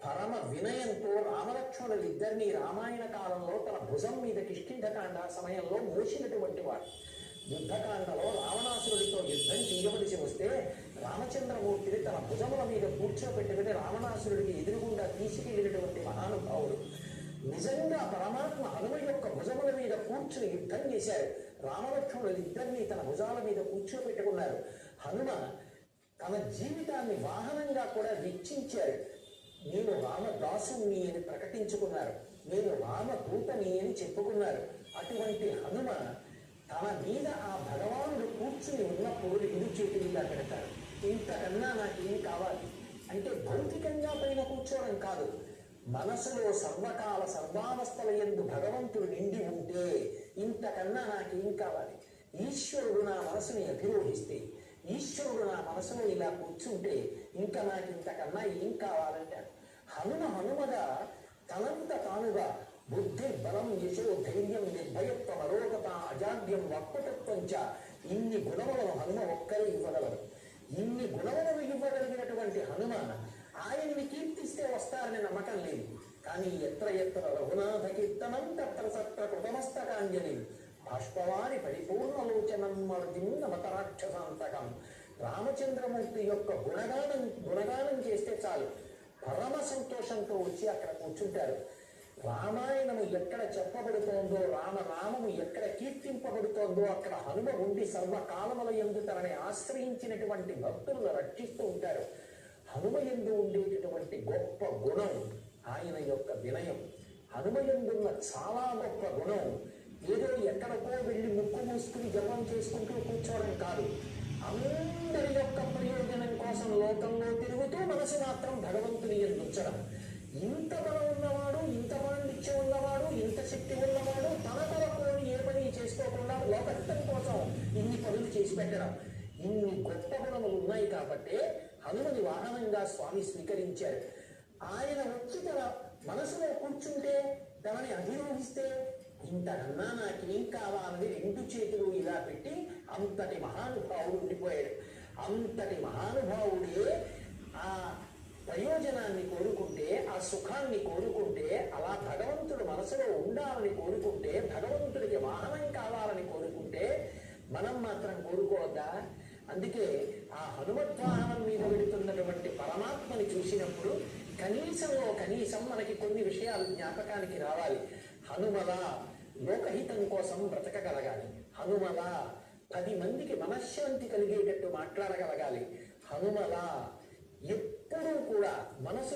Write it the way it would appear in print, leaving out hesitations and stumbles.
పరమ వినయంతో రామలక్ష్మణులు ఇద్దరిని రామాయణ కాలంలో తన భుజం మీద కిష్కింధకాండ సమయంలో మోసినటువంటి వాడు. యుద్ధకాండలో రావణాసురుడితో యుద్ధం చేయవలసి వస్తే రామచంద్రమూర్తిని తన భుజముల మీద కూర్చోబెట్టుకుని రావణాసురుడికి ఎదురుగుండా తీసుకెళ్లినటువంటి మహానుభావుడు. నిజంగా పరమాత్మ హనుమ యొక్క భుజముల మీద కూర్చుని యుద్ధం చేశారు. రామలక్ష్మణులు ఇద్దరిని తన భుజాల మీద కూర్చోబెట్టుకున్నారు. హనుమ తన జీవితాన్ని వాహనంగా కూడా వెచ్చించారు. నేను రామదాసుని అని ప్రకటించుకున్నారు. నేను రామదూతని అని చెప్పుకున్నారు. అటువంటి హనుమ తన మీద ఆ భగవానుడు కూర్చుని ఉన్నప్పుడు రెండు చేతులు ఇలా పెడతారు. ఇంతకన్నా నాకేం కావాలి అంటే భౌతికంగా పైన కూర్చోవడం కాదు, మనసులో సర్వకాల సర్వావస్థల యందు భగవంతుడు నిండి ఉంటే ఇంతకన్నా నాకేం కావాలి. ఈశ్వరుడు నా మనసుని అధిరోహిస్తే, ఈశ్వరుడు నా మనసులో ఇలా కూర్చుంటే ఇంకా నాకు ఇంతకన్నా ఏం కావాలంటారు. హనుమగా తనంత తానుగా బుద్ధి బలం యశో ధైర్యం నిర్భయత్వం అరోగత అజాడ్యం వక్పటత్వంచ ఇన్ని గుణములను హనుమ ఒక్కరే ఇవ్వగలరు. ఇన్ని గుణములను ఇవ్వగలిగినటువంటి హనుమ ఆయన్ని కీర్తిస్తే వస్తారని నమ్మకం లేదు. కానీ ఎత్ర ఎత్ర రఘునాథ కీర్తనం తత్ర సత్ర కృతమస్తకాంజలి బాష్పవారి పరిపూర్ణలోచనం మర్దిం నమతరాక్షసాంతకం. రామచంద్రమూర్తి యొక్క గుణగానం చేస్తే చాలు, పరమ సంతోషంతో వచ్చి అక్కడ కూర్చుంటారు. రామాయణము ఎక్కడ చెప్పబడుతోందో, రామనామము ఎక్కడ కీర్తింపబడుతోందో అక్కడ హనుమ ఉండి సర్వకాలముల యందు తనని ఆశ్రయించినటువంటి భక్తులను రక్షిస్తూ ఉంటారు. హనుమ యందు ఉండేటటువంటి గొప్ప గుణం ఆయన యొక్క వినయం. హనుమ యందున్న చాలా గొప్ప గుణం ఏదో ఎక్కడికో వెళ్ళి ముక్కు మూసుకుని జపం చేసుకుంటూ కూర్చోవడం కాదు. అందరి యొక్క ప్రయోజనం కోసం లోకంలో తిరుగుతూ మనసు మాత్రం భగవంతుని యందు ఉంచడం. ఇంత బలం ఉన్నవాడు, ఇంత పాండిత్యం ఉన్నవాడు, ఇంత శక్తి ఉన్నవాడు తన కొరకు ఏ పని చేసుకోకుండా లోకహితం కోసం ఇన్ని పనులు చేసి పెట్టడం, ఇన్ని గొప్ప గుణములు ఉన్నాయి కాబట్టి హనుమని వాహనంగా స్వామి స్వీకరించారు. ఆయన వచ్చి తన మనసులో కూర్చుంటే, తనని అధిరోహిస్తే ఇంతకన్నా నాకేం కావాలని రెండు చేతులు ఇలా పెట్టి అంతటి మహానుభావుడు ఉండిపోయాడు. అంతటి మహానుభావుడే ఆ ప్రయోజనాన్ని కోరుకుంటే, ఆ సుఖాన్ని కోరుకుంటే, అలా భగవంతుడు మనసులో ఉండాలని కోరుకుంటే, భగవంతుడికి వాహనం కావాలని కోరుకుంటే మనం మాత్రం కోరుకోవద్దా? అందుకే ఆ హనుమద్వాహనం మీద వెళుతున్నటువంటి పరమాత్మని చూసినప్పుడు కనీసం మనకి కొన్ని విషయాలు జ్ఞాపకానికి రావాలి. హనుమలా లోకహితం కోసం బ్రతకగలగాలి. హనుమలా 10 మందికి మనశ్శాంతి కలిగేటట్టు మాట్లాడగలగాలి. హనుమలా ఎప్పుడూ కూడా మనసు